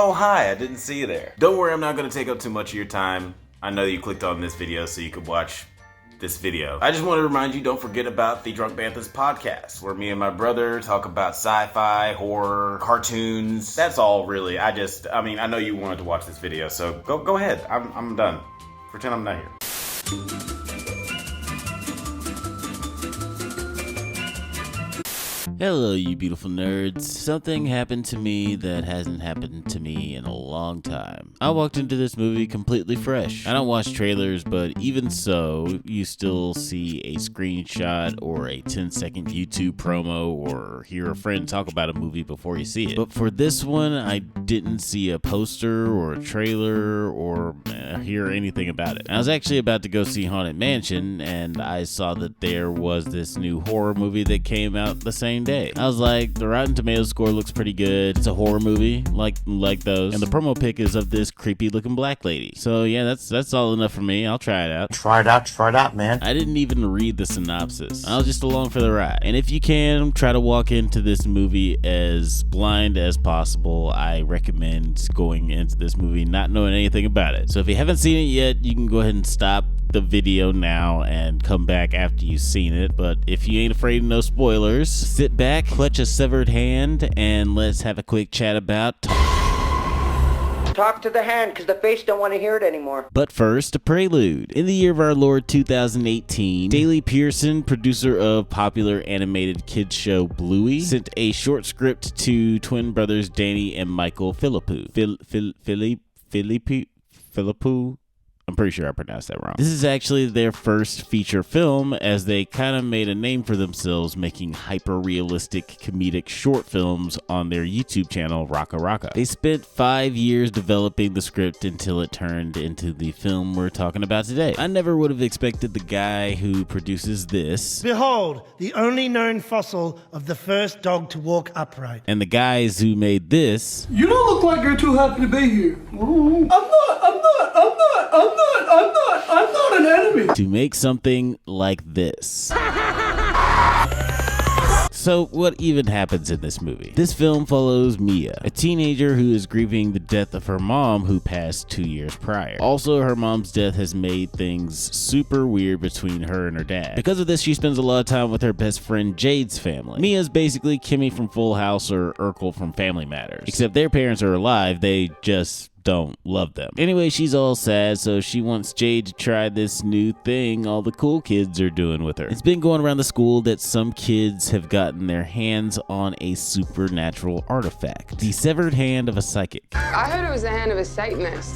Oh, hi, I didn't see you there. Don't worry, I'm not gonna take up too much of your time. I know you clicked on this video so you could watch this video. I just want to remind you, don't forget about the Drunk Banthas podcast, where me and my brother talk about sci-fi, horror, cartoons. That's all really. I know you wanted to watch this video, so go ahead. I'm done. Pretend I'm not here. Hello, you beautiful nerds. Something happened to me that hasn't happened to me in a long time. I walked into this movie completely fresh. I don't watch trailers, but even so, you still see a screenshot or a 10-second YouTube promo or hear a friend talk about a movie before you see it. But for this one, I didn't see a poster or a trailer or hear anything about it. I was actually about to go see Haunted Mansion, and I saw that there was this new horror movie that came out the same day. I was like, the Rotten Tomatoes score looks pretty good. It's a horror movie, like those. And the promo pic is of this creepy looking black lady. So yeah, that's all enough for me. I'll try it out. Try it out, man. I didn't even read the synopsis. I was just along for the ride. And if you can, try to walk into this movie as blind as possible. I recommend going into this movie not knowing anything about it. So if you haven't seen it yet, you can go ahead and stop the video now and come back after you've seen it. But if you ain't afraid of no spoilers, sit back, clutch a severed hand, and let's have a quick chat about Talk to the hand, because the face don't want to hear it anymore. But first, a prelude. In the year of our Lord 2018, Daley Pearson, producer of popular animated kids show Bluey, sent a short script to twin brothers Danny and Michael Philippou. Philippou? I'm pretty sure I pronounced that wrong. This is actually their first feature film, as they kind of made a name for themselves making hyper-realistic comedic short films on their YouTube channel, Raka Raka. They spent 5 years developing the script until it turned into the film we're talking about today. I never would have expected the guy who produces this, behold, the only known fossil of the first dog to walk upright, and the guys who made this. You don't look like you're too happy to be here. I'm not an enemy. To make something like this. So what even happens in this movie? This film follows Mia, a teenager who is grieving the death of her mom who passed 2 years prior. Also, her mom's death has made things super weird between her and her dad. Because of this, she spends a lot of time with her best friend Jade's family. Mia's basically Kimmy from Full House or Urkel from Family Matters. Except their parents are alive, they just don't love them. Anyway, she's all sad, so she wants Jade to try this new thing all the cool kids are doing with her. It's been going around the school that some kids have gotten their hands on a supernatural artifact, the severed hand of a psychic. I heard it was the hand of a Satanist.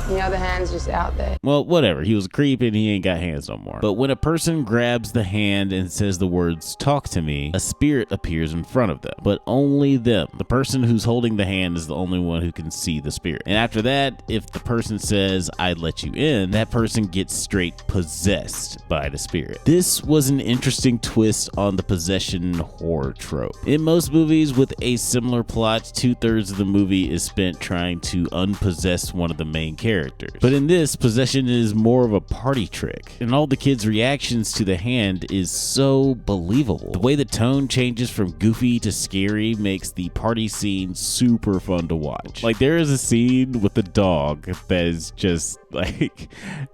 The other hand's just out there. Well, whatever. He was a creep and he ain't got hands no more. But when a person grabs the hand and says the words, "Talk to me," a spirit appears in front of them. But only them. The person who's holding the hand is the only one who can see the spirit. And after that, if the person says, "I'd let you in," that person gets straight possessed by the spirit. This was an interesting twist on the possession horror trope. In most movies with a similar plot, 2/3 of the movie is spent trying to unpossess one of the main characters. But in this, possession is more of a party trick, and all the kids' reactions to the hand is so believable. The way the tone changes from goofy to scary makes the party scene super fun to watch. Like, there is a scene with the dog that is just like,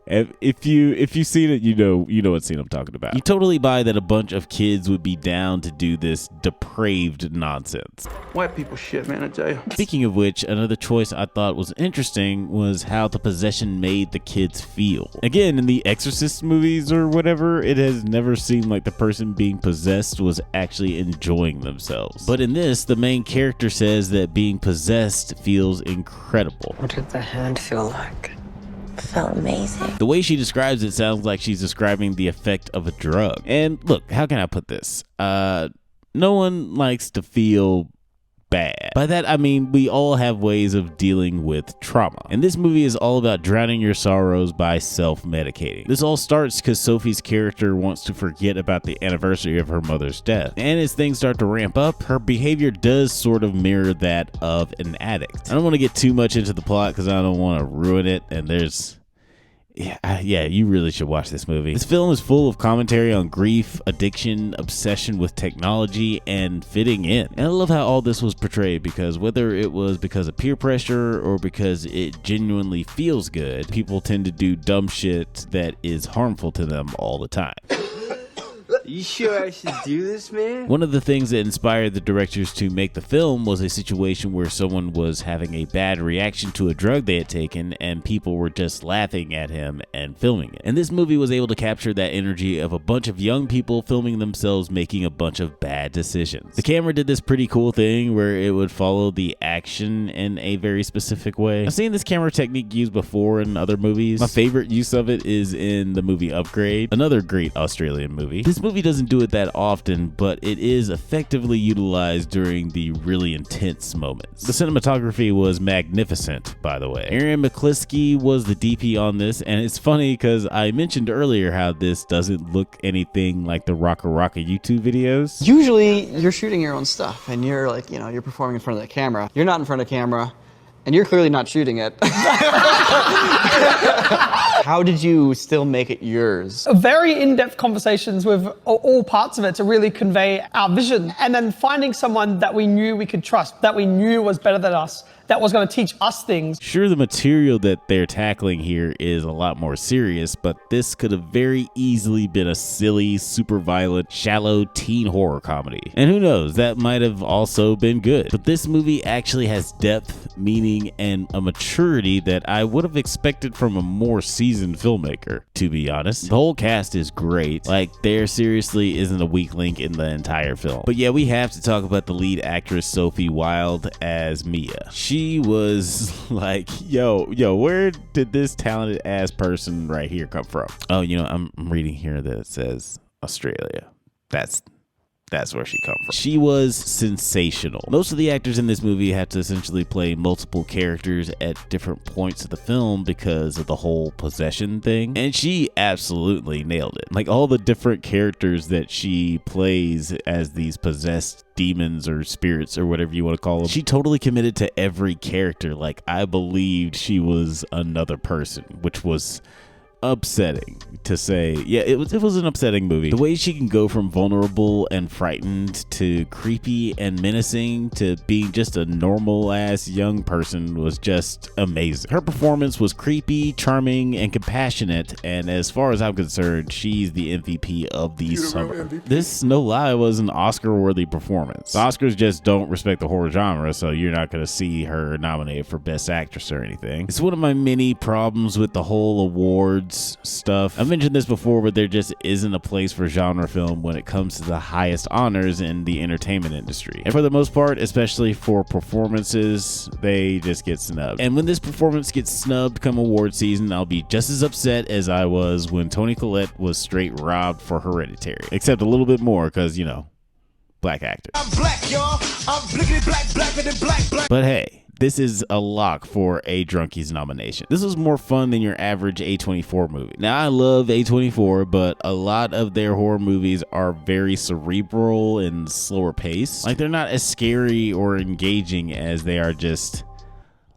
if you've seen it, you know what scene I'm talking about. You totally buy that a bunch of kids would be down to do this depraved nonsense. White people shit, man, I tell you. Speaking of which, another choice I thought was interesting was how the possession made the kids feel. Again, in the Exorcist movies or whatever, it has never seemed like the person being possessed was actually enjoying themselves. But in this, the main character says that being possessed feels incredible. What did the hand feel like? It felt amazing. The way she describes it sounds like she's describing the effect of a drug. And look, how can I put this? No one likes to feel bad. By that, I mean we all have ways of dealing with trauma. And this movie is all about drowning your sorrows by self-medicating. This all starts because Sophie's character wants to forget about the anniversary of her mother's death. And as things start to ramp up, her behavior does sort of mirror that of an addict. I don't want to get too much into the plot because I don't want to ruin it, and Yeah, you really should watch this movie. This film is full of commentary on grief, addiction, obsession with technology, and fitting in. And I love how all this was portrayed, because whether it was because of peer pressure or because it genuinely feels good, people tend to do dumb shit that is harmful to them all the time. You sure I should do this, man? One of the things that inspired the directors to make the film was a situation where someone was having a bad reaction to a drug they had taken and people were just laughing at him and filming it. And this movie was able to capture that energy of a bunch of young people filming themselves making a bunch of bad decisions. The camera did this pretty cool thing where it would follow the action in a very specific way. I've seen this camera technique used before in other movies. My favorite use of it is in the movie Upgrade, another great Australian movie. This movie doesn't do it that often, but it is effectively utilized during the really intense moments. The cinematography was magnificent, by the way. Aaron McCliskey was the DP on this, and it's funny because I mentioned earlier how this doesn't look anything like the Rocka Rocka YouTube videos. Usually you're shooting your own stuff and you're like, you know, you're performing in front of the camera. You're not in front of camera and you're clearly not shooting it. How did you still make it yours? Very in-depth conversations with all parts of it to really convey our vision. And then finding someone that we knew we could trust, that we knew was better than us, that was going to teach us things. Sure, the material that they're tackling here is a lot more serious, but this could have very easily been a silly, super violent, shallow teen horror comedy. And who knows, that might have also been good. But this movie actually has depth, meaning, and a maturity that I would have expected from a more seasoned filmmaker, to be honest. The whole cast is great. Like, there seriously isn't a weak link in the entire film. But yeah, we have to talk about the lead actress, Sophie Wilde, as Mia. She was like, yo, where did this talented ass person right here come from? Oh, you know, I'm reading here that it says Australia. That's where she come from. She was sensational. Most of the actors in this movie had to essentially play multiple characters at different points of the film because of the whole possession thing. And she absolutely nailed it. Like, all the different characters that she plays as these possessed demons or spirits or whatever you want to call them, she totally committed to every character. Like, I believed she was another person, which was upsetting to say. Yeah, it was an upsetting movie. The way she can go from vulnerable and frightened to creepy and menacing to being just a normal ass young person was just amazing. Her performance was creepy, charming, and compassionate, and as far as I'm concerned, she's the MVP of the summer. This, no lie, was an Oscar-worthy performance. The Oscars just don't respect the horror genre, so you're not going to see her nominated for Best Actress or anything. It's one of my many problems with the whole awards stuff. I've mentioned this before, but there just isn't a place for genre film when it comes to the highest honors in the entertainment industry. And for the most part, especially for performances, they just get snubbed. And when this performance gets snubbed come award season, I'll be just as upset as I was when Toni Collette was straight robbed for Hereditary. Except a little bit more because, you know, black actors. I'm black, y'all. I'm blickety black, blacker than black. But hey, this is a lock for a Drunkies nomination. This was more fun than your average A24 movie. Now, I love A24, but a lot of their horror movies are very cerebral and slower paced. Like, they're not as scary or engaging as they are just,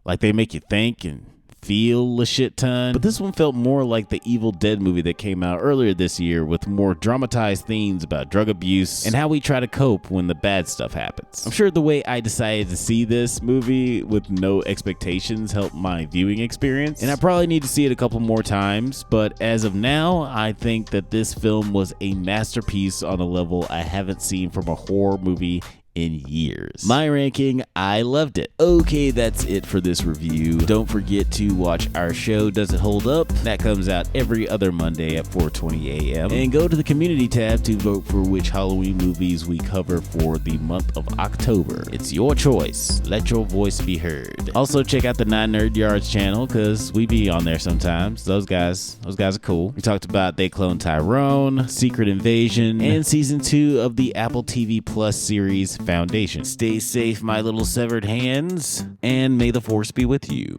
like, they make you think and feel a shit ton. But this one felt more like the Evil Dead movie that came out earlier this year, with more dramatized themes about drug abuse and how we try to cope when the bad stuff happens. I'm sure the way I decided to see this movie with no expectations helped my viewing experience, and I probably need to see it a couple more times, but as of now, I think that this film was a masterpiece on a level I haven't seen from a horror movie in years. My ranking, I loved it. Okay, that's it for this review. Don't forget to watch our show, Does It Hold Up? That comes out every other Monday at 4:20 a.m. And go to the community tab to vote for which Halloween movies we cover for the month of October. It's your choice. Let your voice be heard. Also, check out the 9 Nerd Yards channel, because we be on there sometimes. Those guys are cool. We talked about They Clone Tyrone, Secret Invasion, and season 2 of the Apple TV Plus series Foundation. Stay safe, my little severed hands, and may the force be with you.